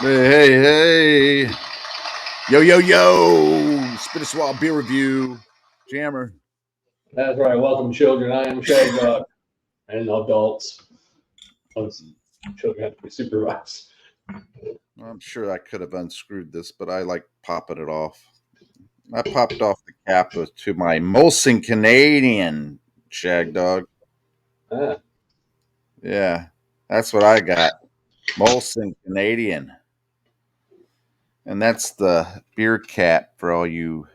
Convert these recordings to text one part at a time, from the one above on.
Hey, hey, hey. Yo, yo, yo. Spit a swab beer review. Jammer. That's right. Welcome, children. I am Shagdog, and adults. Children have to be supervised. I'm sure I could have unscrewed this, but I like popping it off. I popped off the cap to my Molson Canadian Shagdog. Ah, Yeah, that's what I got. Molson Canadian. And that's the beer cap for all you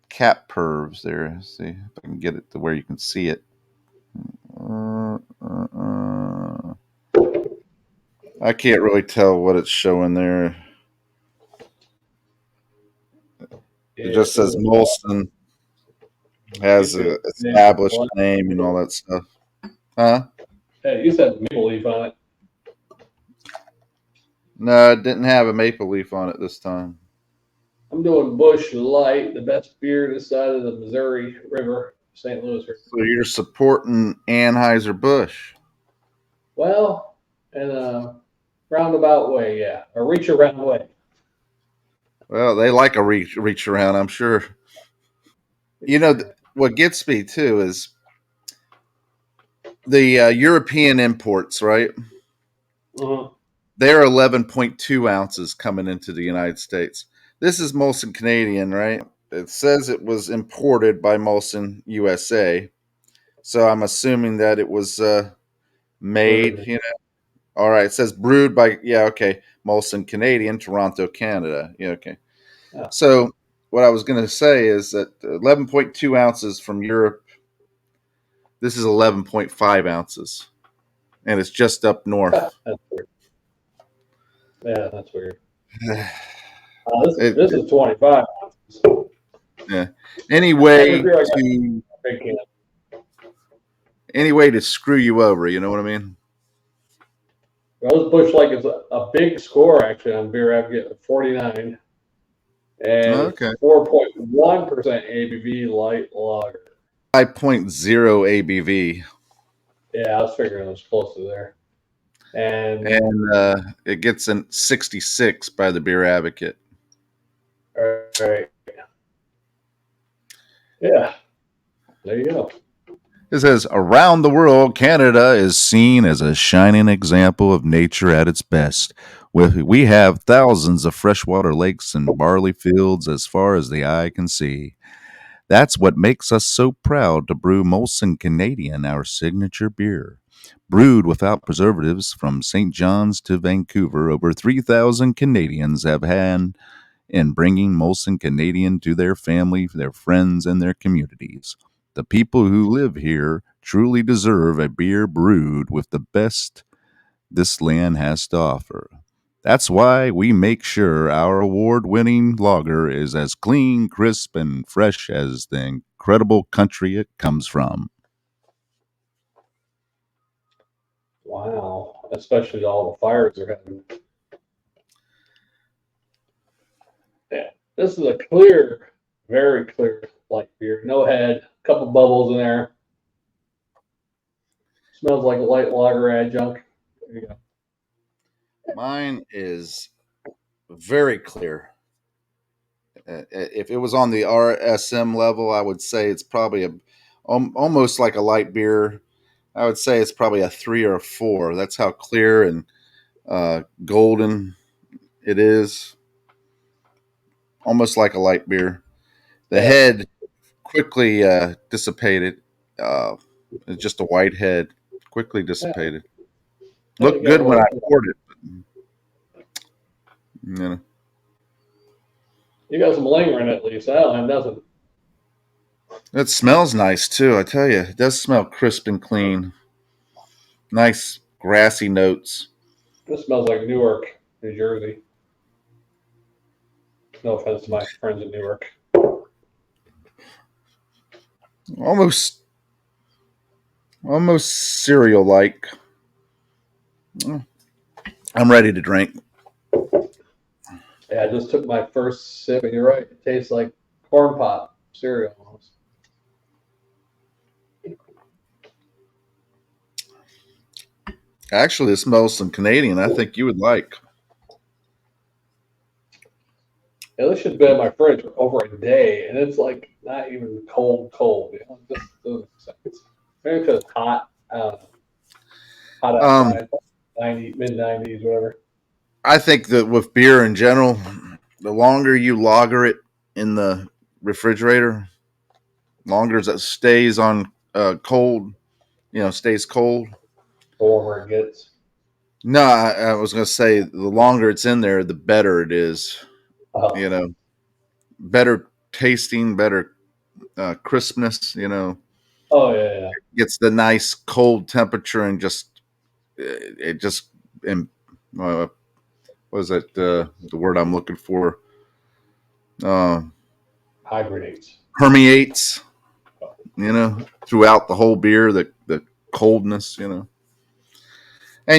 cap pervs there. Let's see if I can get it to where you can see it. I can't really tell what it's showing there. It yeah. just says Molson You has said a established maple name and all that stuff. Huh? Hey, you said maple leaf on it. No, it didn't have a maple leaf on it this time. I'm doing Busch Light, the best beer this side of the Missouri River, St. Louis River. So you're supporting Anheuser-Busch. Well, in a roundabout way, yeah, a reach around way. Well, they like a reach around, I'm sure. What gets me too is the European imports, right? Uh-huh. They're 11.2 ounces coming into the United States. This is Molson Canadian, right? It says it was imported by Molson USA. So I'm assuming that it was made, Brewed. All right. It says brewed by, yeah, okay. Molson Canadian, Toronto, Canada. Yeah, okay. Yeah. So what I was going to say is that 11.2 ounces from Europe, this is 11.5 ounces. And it's just up north. That's weird. Yeah, that's weird. it, This is 25 ounces. yeah. Every Anyway beer I got to a big can. any way to screw you over, you know what I mean? Rose Bush like is a big score actually on beer advocate 49, and it's Okay. 4.1% ABV light lager. 5.0 ABV. Yeah, I was figuring it was close to there. And And it gets in 66 by the Beer Advocate. all right, yeah, there you go. It says, around the world, Canada is seen as a shining example of nature at its best. We have thousands of freshwater lakes and barley fields as far as the eye can see. That's what makes us so proud to brew Molson Canadian, our signature beer. Brewed without preservatives from St. John's to Vancouver, over 3,000 Canadians have had in bringing Molson Canadian to their family, their friends, and their communities. The people who live here truly deserve a beer brewed with the best this land has to offer. That's why we make sure our award winning lager is as clean, crisp, and fresh as the incredible country it comes from. Wow, especially all the fires they're having. Yeah, this is a clear, very clear light beer. No head, a couple bubbles in there. Smells like a light lager adjunct. There you go. Mine is very clear. If it was on the RSM level, I would say it's probably almost like a light beer. I would say it's probably a 3 or a 4. That's how clear and golden it is. Almost like a light beer. The Yeah, head quickly dissipated. Uh, it's just a white head, quickly yeah. dissipated. Yeah, you Looked got a good when I little. poured it. You know, You got some lingering at least. I don't have nothing. it smells nice too. I tell you, it does smell crisp and clean. Nice grassy notes. This smells like Newark, New Jersey. No offense to my friends in Newark. Almost, almost cereal like. I'm ready to drink. Yeah, I just took my first sip, and you're right. It tastes like corn pop cereal almost. Actually, it smells some Canadian. I think you would like. Yeah, this should be in my fridge for over a day, and it's like not even cold, cold. You know, it just doesn't make sense. Maybe because it's hot, hot Um, outside, 90s, whatever. I think that with beer in general, the longer you lager it in the refrigerator, longer as it stays on cold, stays cold. The warmer it gets. No, I was going to say the longer it's in there, the better it is. Oh, You know, better tasting, better crispness. oh yeah, yeah. Gets the nice cold temperature and just it just and uh, what is that the word I'm looking for? Uh, Hibernates. Permeates. Oh, Throughout the whole beer, the coldness. And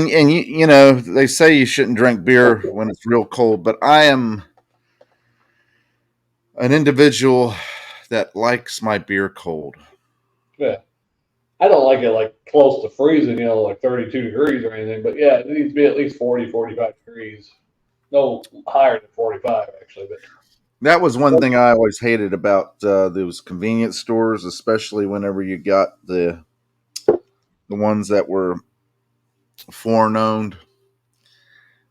they say you shouldn't drink beer when it's real cold, but I am an individual that likes my beer cold. yeah. I don't like it like close to freezing, like 32 degrees or anything. But yeah, it needs to be at least 40, 45 degrees. No higher than 45, actually. But That was one thing I always hated about those convenience stores, especially whenever you got the ones that were foreign owned.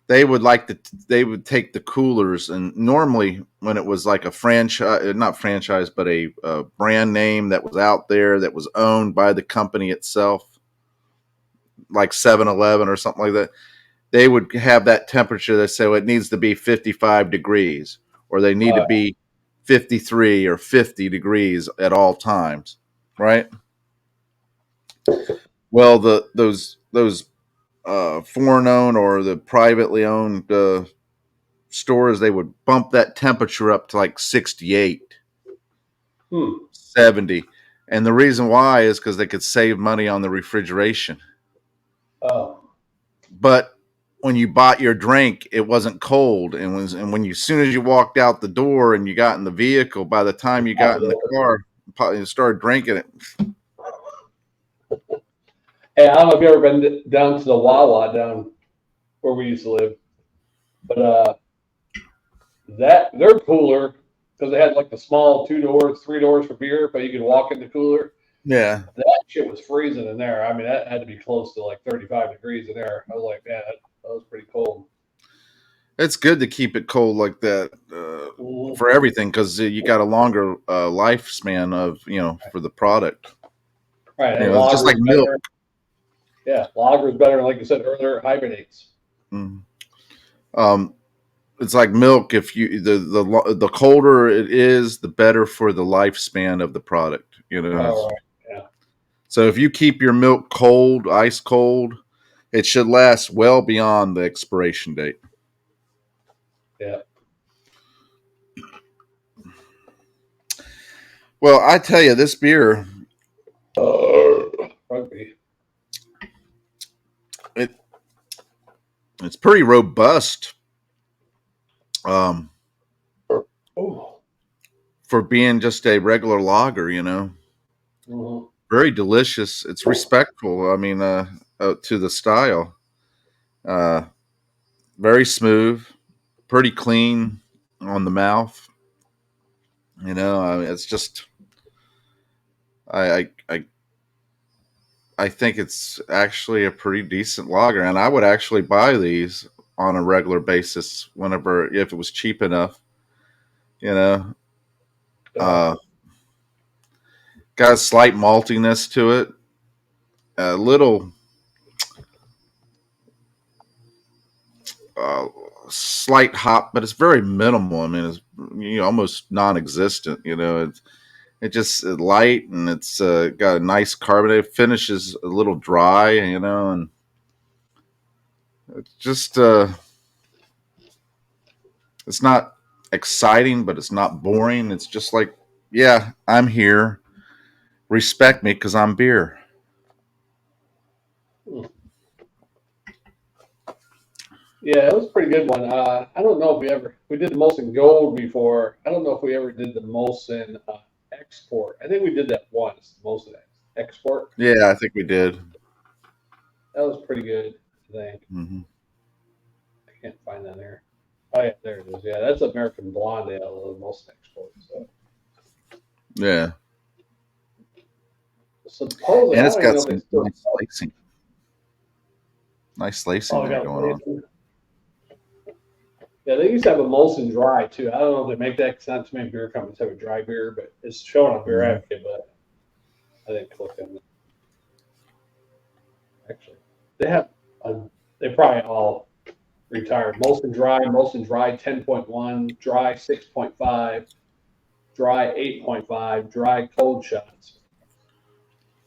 They would take the coolers, and normally when it was like a franchise, not franchise, but a brand name that was out there that was owned by the company itself, like 7-Eleven or something like that, they would have that temperature. They say, well, it needs to be 55 degrees, or they need to uh, be 53 or 50 degrees at all times, right? Well, those foreign owned or the privately owned stores, they would bump that temperature up to like 68, hmm. 70. And the reason why is because they could save money on the refrigeration. Oh, But when you bought your drink, it wasn't cold, and when you, as soon as you walked out the door and you got in the vehicle, by the time you pop got it in the open. car, you started drinking it. Hey, I don't know if you ever been down to the Wawa down where we used to live, but that their cooler because they had like the small 2 doors, 3 doors for beer, but you could walk in the cooler. Yeah, That shit was freezing in there. I mean, that had to be close to like 35 degrees in there. I was like, man, that was pretty cold. it's good to keep it cold like that Mhm. for everything because you got a longer lifespan of for the product. Right, and It's just like lager's milk. better. Yeah, lager's better. And like you said earlier, hibernates. Mm. Um, it's like milk. If you the colder it is, the better for the lifespan of the product. All right. Yeah. So if you keep your milk cold, ice cold, it should last well beyond the expiration date. Yeah. Well, I tell you, this beer, Rugby. it it's pretty robust um, Oh. for being just a regular lager. Mm-hmm. Very delicious. It's respectful. I mean, to the style. Uh, Very smooth, pretty clean on the mouth. I mean, it's just I think it's actually a pretty decent lager, and I would actually buy these on a regular basis whenever if it was cheap enough. You know, Yeah. uh, got a slight maltiness to it, a little uh, slight hop, but it's very minimal. I mean, it's almost non-existent. It just light and it's got a nice carbonate. Finishes a little dry. And it's just it's not exciting, but it's not boring. It's just like, yeah, I'm here. Respect me because I'm beer. Mm. Yeah, it was a pretty good one. I don't know if we did the Molson Gold before. I don't know if we ever did the Molson Export. I think we did that once, the Molson Export. Yeah, I think we did. That was pretty good, I think. Hmm. I can't find that here. Oh yeah, there it is. Yeah, that's American Blonde Ale, the most export. So Yeah, supposedly, and I it's don't even got know if they some still. nice lacing Oh, I there got a going on. late. Yeah, they used to have a Molson Dry too. I don't know if they make that because not too many beer companies have a dry beer, but it's showing on Beer Mhm. Advocate. But I didn't click on it. Actually, they have. A, they probably all retired. Molson Dry 10.1, Dry 6.5, Dry 8.5, Dry Cold Shots.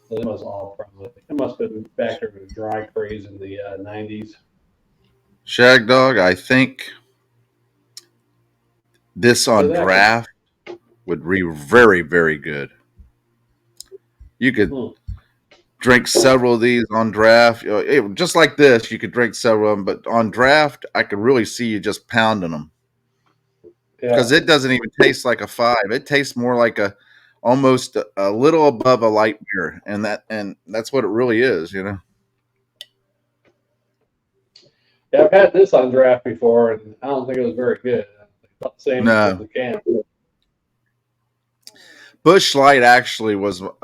So it was all probably. It must have been back during the dry craze in the 90s. Shagdog, I think this So on that could. draft would be very, very good. You could Hmm, drink several of these on draft. Just like this, you could drink several of them, but on draft, I could really see you just pounding them yeah. because it doesn't even taste like a five. It tastes more like a almost a little above a light beer, and that's what it really is. You know. Yeah, I've had this on draft before, and I don't think it was very good. About the same as No, the can. Busch Light actually was one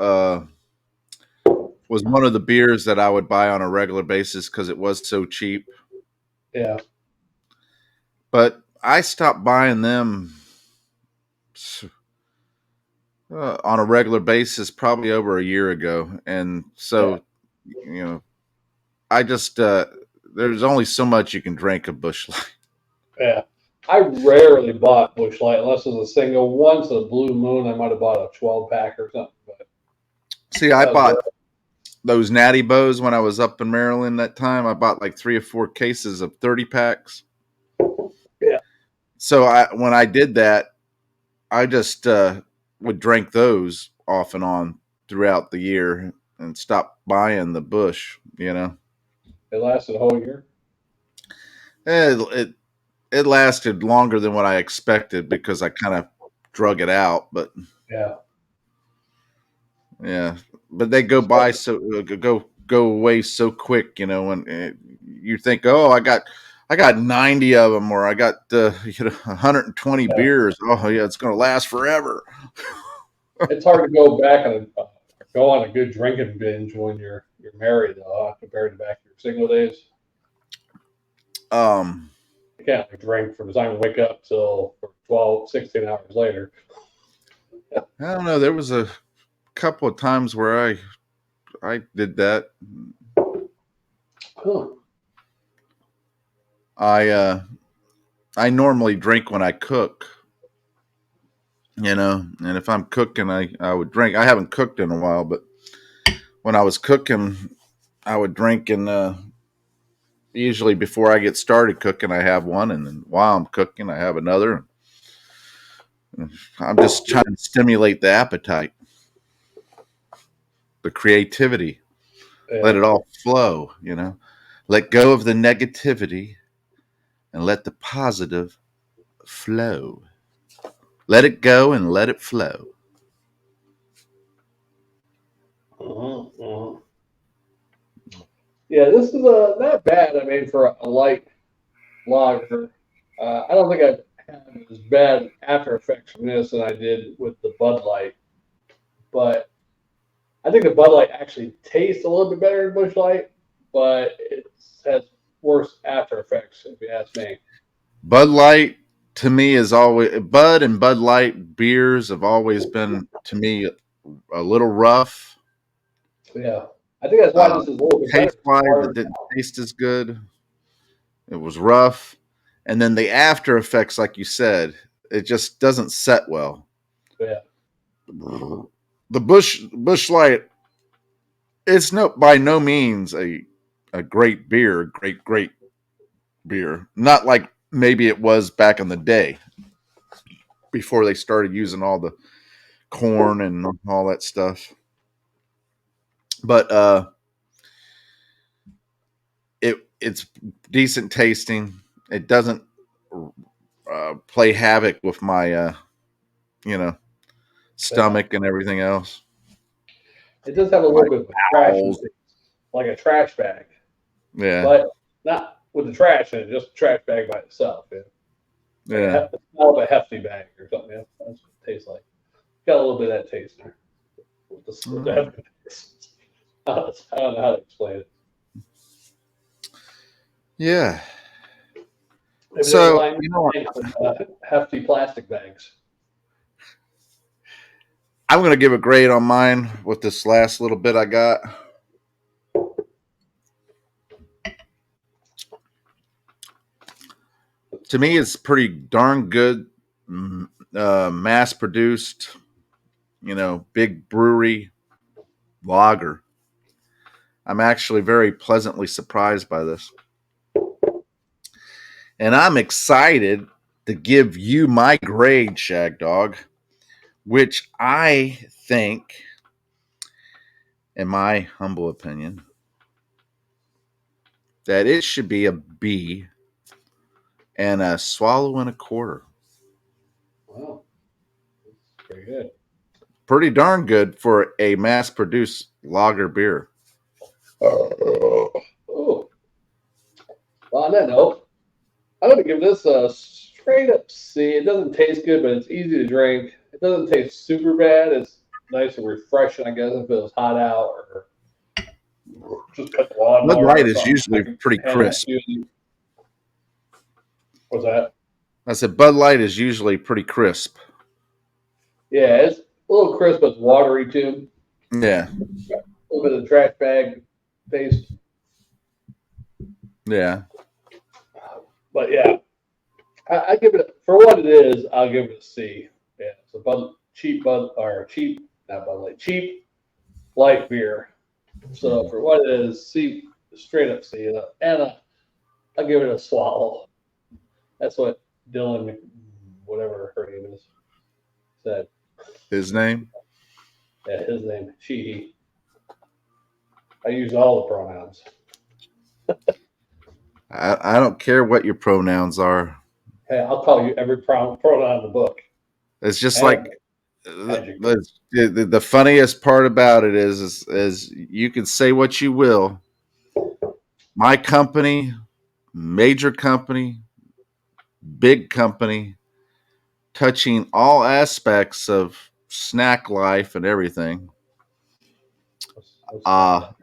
of the beers that I would buy on a regular basis because it was so cheap. Yeah. But I stopped buying them on a regular basis probably over a year ago, and Yeah. so you know, I just there's only so much you can drink of Busch Light. Yeah. I rarely bought Busch Light unless it was a single. Once a blue moon, I might have bought a 12 pack or something, but See, I that was rare. bought those Natty Bows when I was up in Maryland that time. I bought like 3 or 4 cases of 30 packs. Yeah. So when I did that, I just would drink those off and on throughout the year and stop buying the Bush. You know, It lasted a whole year. it it lasted longer than what I expected because I kind of drug it out. But Yeah. yeah, but they go by So, so go away so quick. You know, when you think, oh, I got 90 of them, or I got 120 yeah. beers. Oh yeah, it's gonna last forever. It's hard to go back and go on a good drinking binge when you're married, though, compared to back to your single days. Um, You can't like, drink from the time you wake up till 12, 16 hours later. I don't know. There was a couple of times where I did that. Huh. I uh, I normally drink when I cook, and if I'm cooking, I would drink. I haven't cooked in a while, but when I was cooking, I would drink, and usually before I get started cooking, I have one, and then while I'm cooking, I have another. I'm just trying to stimulate the appetite, the creativity, let Yeah. it all flow. Let go of the negativity and let the positive flow. Let it go and let it flow. Uh-huh. Yeah, this is not bad. I mean, for a light lager, I don't think I've had as bad after effects from this than I did with the Bud Light. But I think the Bud Light actually tastes a little bit better than Busch Light, but it has worse after effects, if you ask me. Bud Light to me is always Bud and Bud Light beers have always been to me a little rough. Yeah, I think that's why Uh, this is a little bit better. Taste It's wise, it hard. didn't taste as good. It was rough, and then the after effects, like you said, it just doesn't set well. Yeah, The Bush Light, it's no by no means a great beer, great beer. Not like maybe it was back in the day before they started using all the corn and all that stuff. But it's decent tasting. It doesn't play havoc with my you know yeah. stomach and everything else. It does have a My little bit of a trashy bowels. taste, like a trash bag, Yeah. but not with the trash in it, just a trash bag by itself. Yeah. Like Yeah. it's more of a hefty bag or something. Yeah, that's what it tastes like. Got a little bit of that taste there with the Mm. hefty taste. I don't know how to explain it. Yeah. Maybe they So, line you know what? some hefty plastic bags. I'm going to give a grade on mine with this last little bit I got. To me, it's pretty darn good, mass produced, big brewery lager. I'm actually very pleasantly surprised by this. And I'm excited to give you my grade, Shagdog, which I think, in my humble opinion, that it should be a B and a swallow and a quarter. Wow, that's pretty good. Pretty darn good for a mass produced lager beer. Oh, well, on that note, I'm going to give this a straight up C. It doesn't taste good, but it's easy to drink. It doesn't taste super bad. It's nice and refreshing, I guess, if it was hot out or just cut the Bud lawnmower Light or is something. I usually could pretty hand that crisp. to you. What's that? I said Bud Light is usually pretty crisp. Yeah, it's a little crisp, but it's watery too. Yeah, A little bit of trash bag taste. yeah. But yeah, I give it for what it is. I'll give it a C. Yeah, it's a cheap Bud or cheap not Bud Light, cheap light beer. So Mhm. for what it is, C straight up C, and I'll give it a swallow. That's what Dylan, whatever her name is, said. His name? Yeah, his name, she. I use all the pronouns. I don't care what your pronouns are. Hey, I'll call you every pronoun in the book. It's just And like adjective. the funniest part about it is you can say what you will. My company, major company, big company, touching all aspects of snack life and everything. What's snack Uh, life?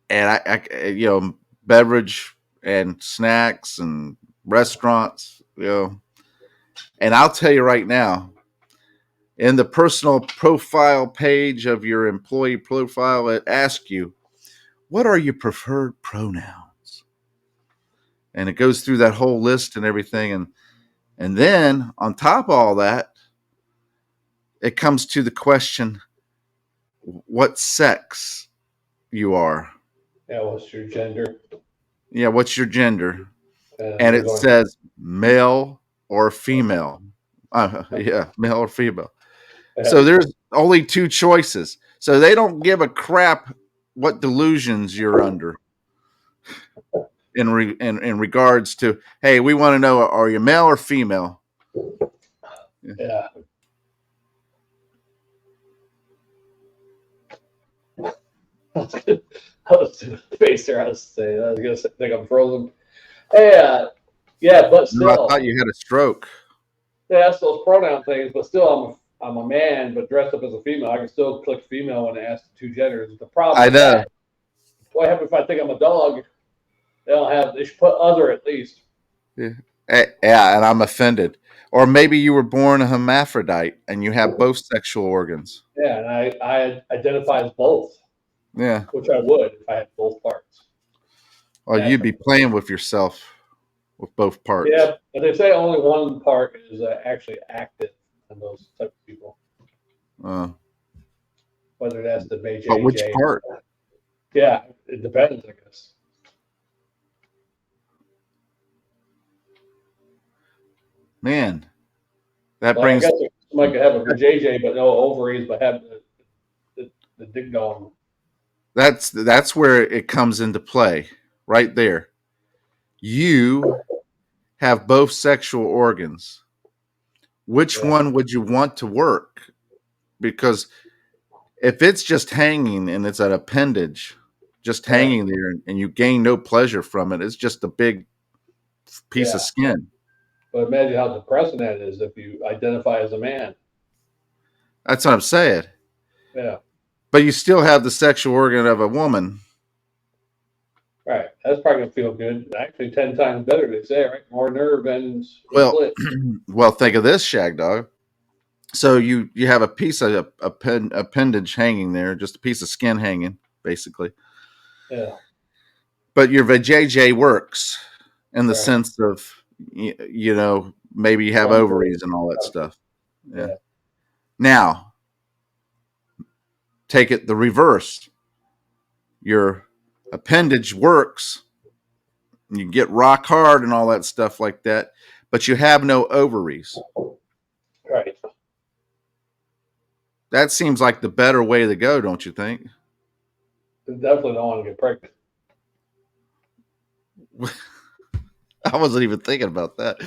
and beverage and snacks and restaurants, And I'll tell you right now, in the personal profile page of your employee profile, it asks you, what are your preferred pronouns? And it goes through that whole list and everything. And then on top of all that, it comes to the question, what sex you are. Yeah, what's your gender? Yeah, what's your gender? And And there's it only says male or female. Yeah, male or female. yeah, So there's only two choices. So they don't give a crap what delusions you're under in regards to, hey, we want to know, are you male or female? Yeah. yeah. I was doing the face there. I was saying I was gonna think I'm frozen. Hey, yeah, but No, I still, thought you had a stroke. yeah, that's those pronoun things. But still, I'm a man, but dressed up as a female. I can still click female when they ask the two genders. The problem I with know. that, what happens if I think I'm a dog? They don't have. They should put other at least. Yeah. Yeah, and I'm offended. Or maybe you were born a hermaphrodite and you have both sexual organs. Yeah, and I identify as both, Yeah. which I would if I had both parts. Or you'd be Naturally. playing with yourself with both parts. Yeah, but they say only one part is actually active in those type of people. Uh, Whether that's the but which BJJ. part? Yeah, it depends, I guess. Man, that Like I brings guess somebody could have a BJJ but no ovaries, but have the dick going. that's where it comes into play right there. You have both sexual organs. Which Yeah, one would you want to work? Because if it's just hanging and it's an appendage, just right. hanging there and you gain no pleasure from it, it's just a big piece of Yeah, skin. But imagine how depressing that is if you identify as a man. That's what I'm saying. Yeah, But you still have the sexual organ of a woman. right. That's probably gonna feel good. Actually, 10 times better. They say, right? More nerve ends in Well, clit. well, think of this, Shagdog. So you have a piece of appendage hanging there, just a piece of skin hanging, basically. Yeah, But your vajayjay works in the right. sense of maybe you have One ovaries and all that stuff. Yeah. yeah, Now take it the reverse. Your appendage works, you get rock hard and all that stuff like that, but you have no ovaries. right. That seems like the better way to go, don't you think? Definitely don't want to get pregnant. I wasn't even thinking about that,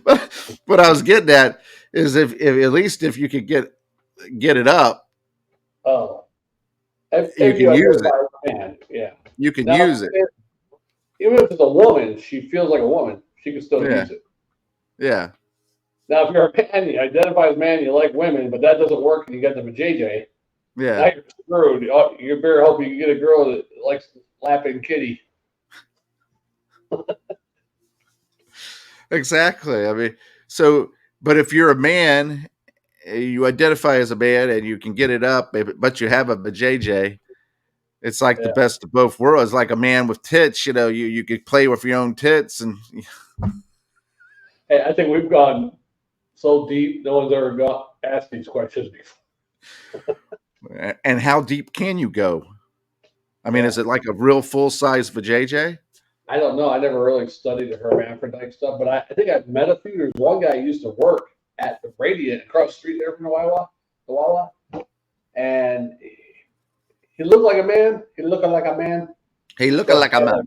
but what I was getting at is if at least if you could get it up, Oh, you if can you use it. identify as a man, yeah. You can Now, use it. even if it's a woman, she feels like a woman. She can still Yeah, use it. yeah, Now, if you're a man, you identify as a man, you like women, but that doesn't work, and you get the JJ. Now yeah. you're screwed. Oh, you better hope you can get a girl that likes lapping kitty. Exactly. I mean, so but if you're a man, you identify as a man and you can get it up, but you have a JJ. It's like the Yeah. best of both worlds. Like a man with tits, you could play with your own tits, Hey, I think we've gone so deep. No one's ever got asked these questions before. and how deep can you go? I mean, Yeah. is it like a real full size vajayjay? I don't know. I never really studied the hermaphrodite stuff, but I think I've met a few. There's one guy who used to work at the Radiant across the street there from the Wawa, and he looked like a man. He looked like a man, Hey, looking but like a man.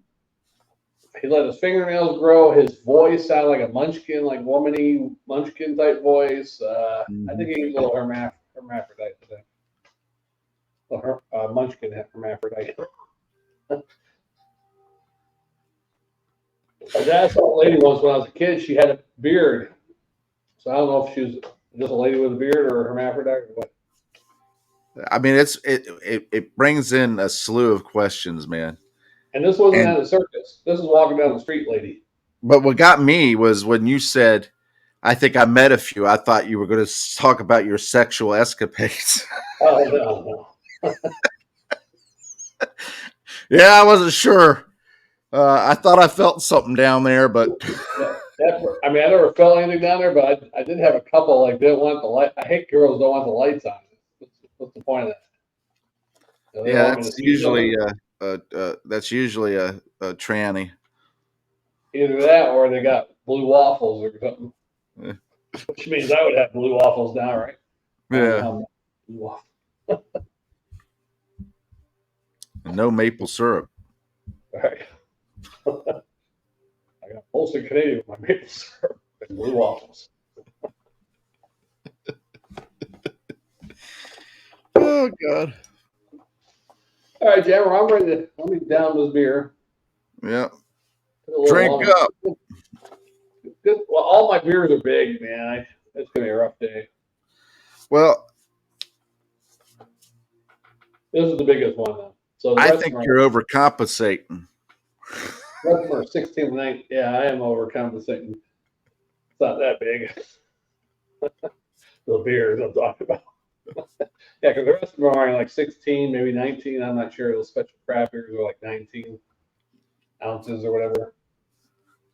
he let his fingernails grow. His voice sounded like a munchkin, like womany munchkin type voice. I think Mhm. he's a little hermaphrodite. I think. Munchkin hermaphrodite. My dad saw a lady once when I was a kid. She had a beard, so I don't know if she was just a lady with a beard or a hermaphrodite or what. I mean, it brings in a slew of questions, man. And this wasn't And at a circus. This is walking down the street, lady. but what got me was when you said, "I think I met a few." I thought you were going to talk about your sexual escapades. Oh no, no. Yeah, I wasn't sure. I thought I felt something down there, but I mean, I never felt anything down there, but I did have a couple like didn't want the light. I hate girls don't want the lights on. What's the point of that? They don't yeah, want me to see something. that's usually a tranny. Either that or they got blue waffles or something, Yeah, which means I would have blue waffles now, right? I don't know yeah. how much blue waffles. And no maple syrup. All right. I got Molson Canadian with my maple syrup and blue waffles. Oh God. All right, Jammer, I'm ready to let me down this beer. Yeah. Took a little Drink longer. up. Good. Well, all my beers are big, man. It's gonna be a rough day. Well, This is the biggest one though. So I think you're overcompensating. the rest of them are 16 to 9. Yeah, I am overcompensating. It's not that big. The beers I'm talking about. Yeah, because the rest of them are like 16, maybe 19. I'm not sure. Those special craft beers are like 19 ounces or whatever.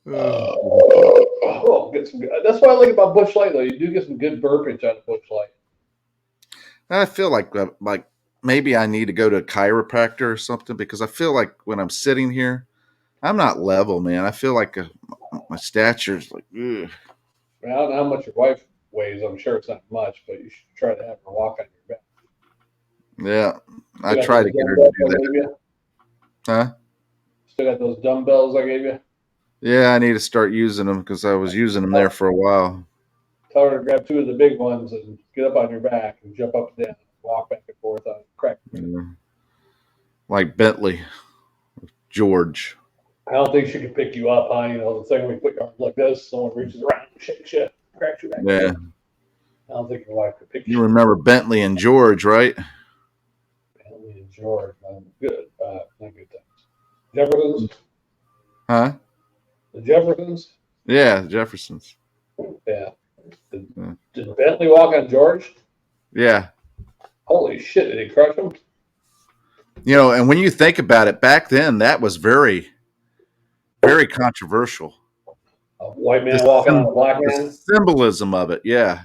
Uh, Oh, get some good. That's what I like about Busch Light, though. You do get some good burpage out of Busch Light. I feel like maybe I need to go to a chiropractor or something because I feel like when I'm sitting here, I'm not level, man. I feel like my stature is like, ugh. I, mean, I don't know how much your wife weighs. I'm sure it's not much, but you should try to have her walk on your back. Yeah. I Still got try those to get her to dumbbells do I that. gave you? Huh? Still got those dumbbells I gave you? Yeah, I need to start using them because I was using them there for a while. Tell her to grab two of the big ones and get up on your back and jump up and down, walk back and forth on crack. Yeah. Like Bentley, George. I don't think she could pick you up, huh? You know, the thing where you put your arms like this, someone reaches around, shake shit, cracks you back Yeah. in. I don't think your wife could pick You you up. remember Bentley and George, right? Bentley and George, good, not good times. Jeffersons, Huh? the Jeffersons, Yeah, Jeffersons. yeah. Did, Yeah. did Bentley walk on George? Yeah. Holy shit! Did he crush him? And when you think about it, back then that was very, very controversial. A white The, man walking on a sym- black the man? symbolism of it, yeah.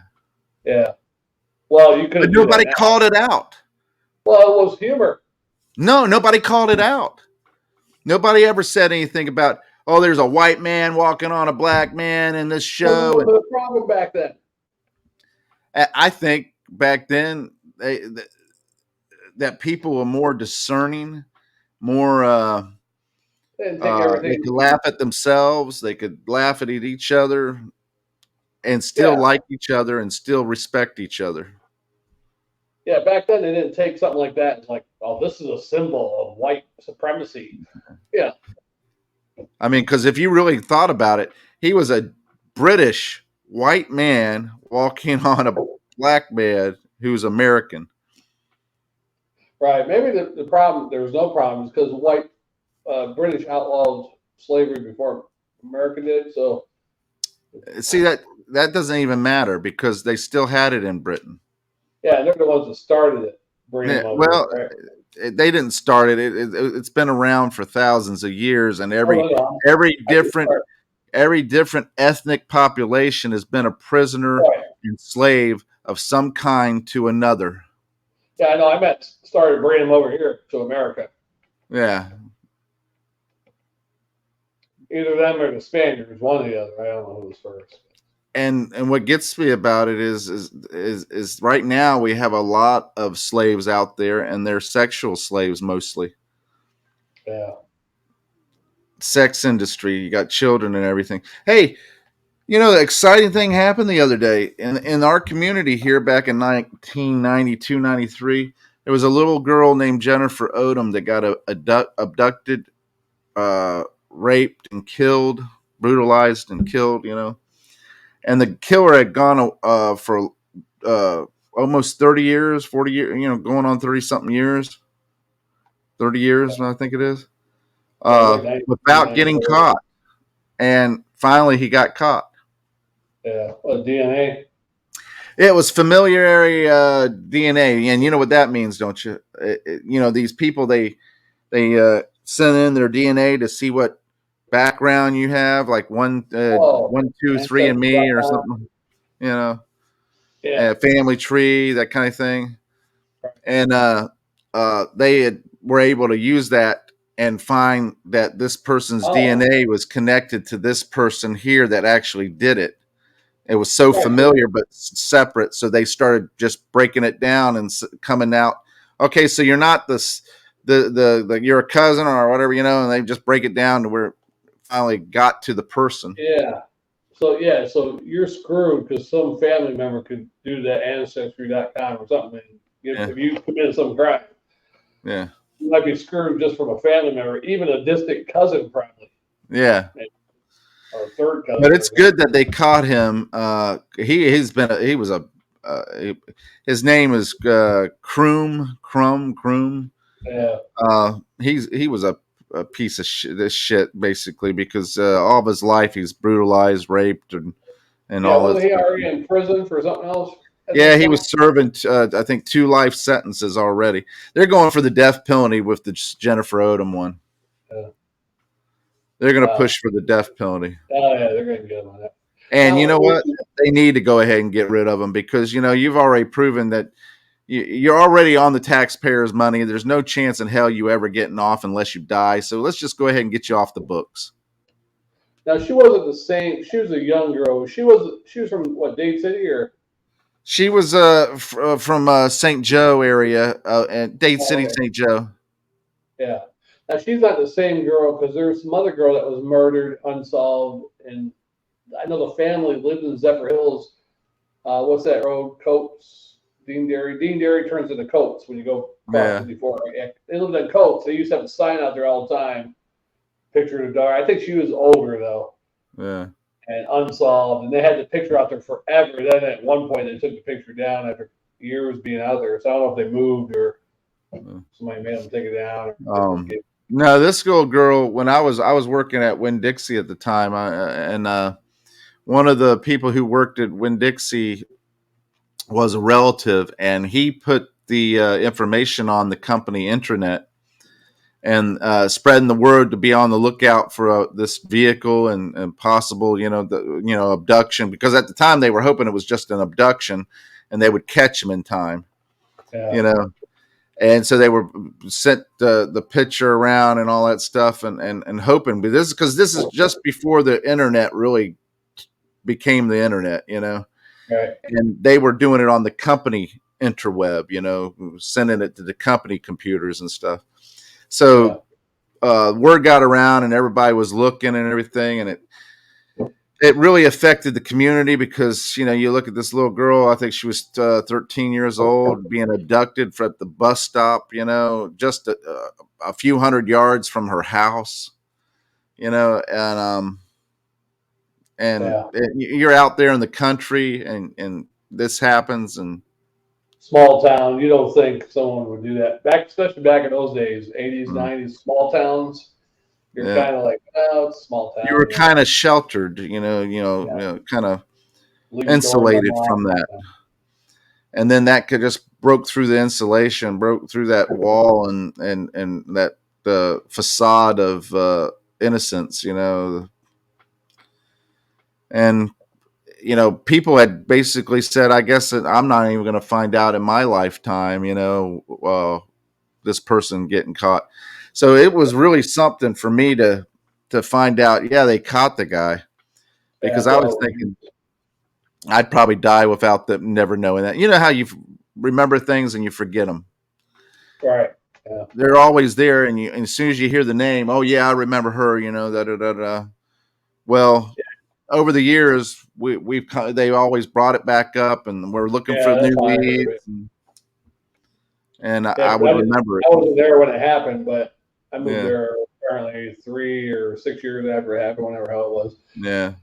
Yeah. Well, you But couldn't do that nobody now. called it out. Well, it was humor. No, nobody called it out. Nobody ever said anything about, oh, there's a white man walking on a black man in this What show. was the problem back then? I think back then that people were more discerning, more They didn't take they everything. could laugh at themselves, they could laugh at each other, and still Yeah, like each other and still respect each other. yeah. Back then, they didn't take something like that. It's like, oh, this is a symbol of white supremacy. Yeah, I mean, because if you really thought about it, he was a British white man walking on a black man who's American. right. Maybe the problem there was no problem is because white British outlawed slavery before America did. So See that doesn't even matter because they still had it in Britain. yeah, they're the ones that started it, bringing Yeah, them over here, well, right? they didn't start it. It's been around for thousands of years, and Oh no, no, every I did different start. every different ethnic population has been a prisoner Right. and slave of some kind to another. Yeah, I know. I meant started bringing them over here to America. Yeah, Either them or the Spaniards, one or the other. I don't know who was first. and what gets me about it is right now we have a lot of slaves out there, and they're sexual slaves mostly. Yeah. Sex industry, you got children and everything. Hey, the exciting thing happened the other day in our community here back in 1992, 93. There was a little girl named Jennifer Odom that got abducted, raped, and killed, brutalized and killed, And the killer had gone for uh, almost 30 years, 40 years, going on 30 something years, 30 years, I think it is, Yeah, it was like 92, without getting 94. caught. And finally he got caught. Yeah. Well, DNA. It was familiarity DNA, and you know what that means, don't you? These people they send in their DNA to see what background you have, like Oh, 1, 2, 3 and me or Ancestry.com. something. You know, Yeah. family tree, that kind of thing. And were able to use that and find that this person's Oh, DNA was connected to this person here that actually did it. It was so right. So, familiar but separate, so they started just breaking it down and coming out. Okay, so you're not this, you're a cousin or whatever, and they just break it down to where it finally got to the person. yeah. So you're screwed because some family member could do that ancestry.com or something. And Yeah, if you committed some crime, yeah, you might be screwed just from a family member, even a distant cousin, probably, yeah. or a third cousin But or it's something. good that they caught him. He was a his name is Kroom. Yeah. He was a piece of this shit basically because all of his life he's brutalized, raped, and Yeah. all Wasn't this he stuff. already in prison for something else at Yeah, this he point? was serving I think 2 life sentences already. They're going for the death penalty with the Jennifer Odom one. Yeah. They're going to Wow. push for the death penalty. Oh, yeah. They're going to get him on that. And you Now, know what? They need to go ahead and get rid of them because you've already proven that you're already on the taxpayers' money. There's no chance in hell you ever getting off unless you die. So let's just go ahead and get you off the books. now she wasn't the same. She was a young girl. She was from what, Dade City or? She was from St. Joe area, Dade Oh, City, okay. St. Joe. Yeah. Now she's not the same girl because there's some other girl that was murdered, unsolved, and I know the family lived in Zephyr Hills. What's that road? Coates, Dean Dairy. Dean Dairy turns into Coates when you go across Yeah, 54. Right? Yeah. They lived in Coates. They used to have a sign out there all the time. picture of the daughter. I think she was older though Yeah. and unsolved, and they had the picture out there forever. Then at one point they took the picture down after years being out there. So I don't know if they moved or somebody made them take it down. Um, no, this little girl. When I was working at Winn Dixie at the time, and one of the people who worked at Winn Dixie was a relative, and he put the information on the company intranet and spreading the word to be on the lookout for this vehicle and possible, abduction. Because at the time they were hoping it was just an abduction, and they would catch him in time. Yeah. You know, and so they were sent the picture around and all that stuff, and hoping. But this is just before the internet really became the internet. Right. And they were doing it on the company interweb. Sending it to the company computers and stuff. So word got around, and everybody was looking and everything, and it really affected the community because you look at this little girl. I think she was 13 years old, being abducted at the bus stop. Just a few hundred yards from her house. And you're out there in the country, and this happens, and small town. You don't think someone would do that especially back in those days, 80s, 90s, small towns. You're kind of like, oh, it's a small town. You were kind of sheltered, kind of insulated from that. And then that could just broke through the insulation, broke through that wall, and that the facade of innocence, and people had basically said, I guess that I'm not even going to find out in my lifetime, this person getting caught. So it was really something for me to find out. Yeah, they caught the guy, because I was thinking I'd probably die without them never knowing that. You know how you remember things and you forget them. Right. Yeah. They're always there, and as soon as you hear the name, oh yeah, I remember her. Well, over the years, they always brought it back up, and we're looking for new leads. And I would remember it. I wasn't there when it happened, but I moved there apparently 3 or 6 years after it happened, whenever hell it was. Yeah.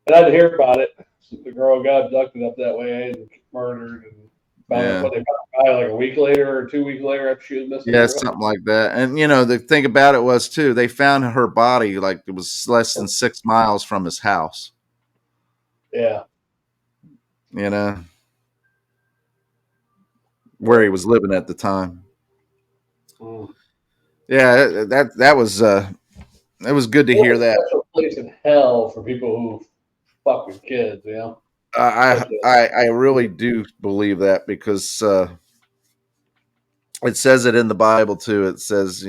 And I didn't hear about it. The girl got abducted up that way and murdered, and found what they found like a week later or 2 weeks later after she was missing. Yeah, something like that. And the thing about it was too, they found her body like it was less than 6 miles from his house. Yeah. Where he was living at the time. Mm. Yeah, that was it was good to hear that. It's a place in hell for people who fuck with kids, I really do believe that, because it says it in the Bible too. It says,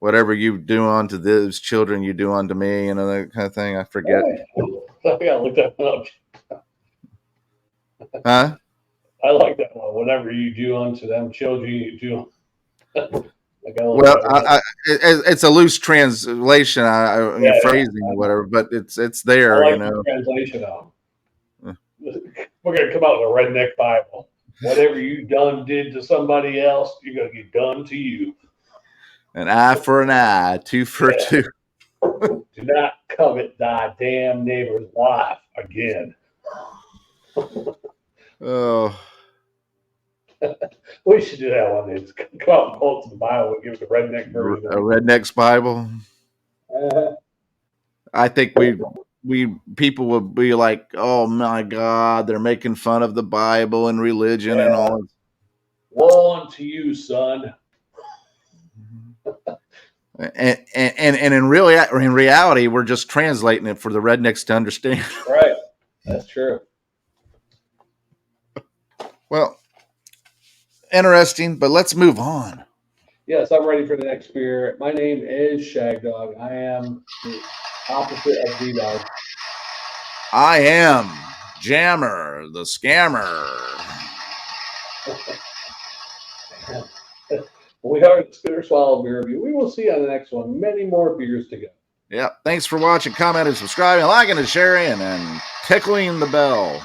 whatever you do unto those children, you do unto me, that kind of thing. I forget. I gotta look that one up. Huh? I like that one. Whatever you do unto them children, you do. Well, it's a loose translation, phrasing or whatever, but it's there. I like the translation of them. We're gonna come out with a redneck Bible. Whatever you did to somebody else, you're gonna get done to you. An eye for an eye, two for a two. Do not covet thy damn neighbor's wife again. Oh. We should do that one day. Come out and quote the Bible and give it a redneck version. A redneck's Bible. I think people would be like, oh my God, they're making fun of the Bible and religion and all. Woe unto you, son. And in reality, we're just translating it for the rednecks to understand. Right. That's true. Well, interesting, but let's move on. Yes, I'm ready for the next beer. My name is Shagdog. I am the opposite of D-Dog. I am Jammer, the scammer. We are the Spinner Swallow Beer Review. We will see you on the next one. Many more beers to go. Yeah. Thanks for watching, commenting, subscribing, liking, and sharing, and tickling the bell.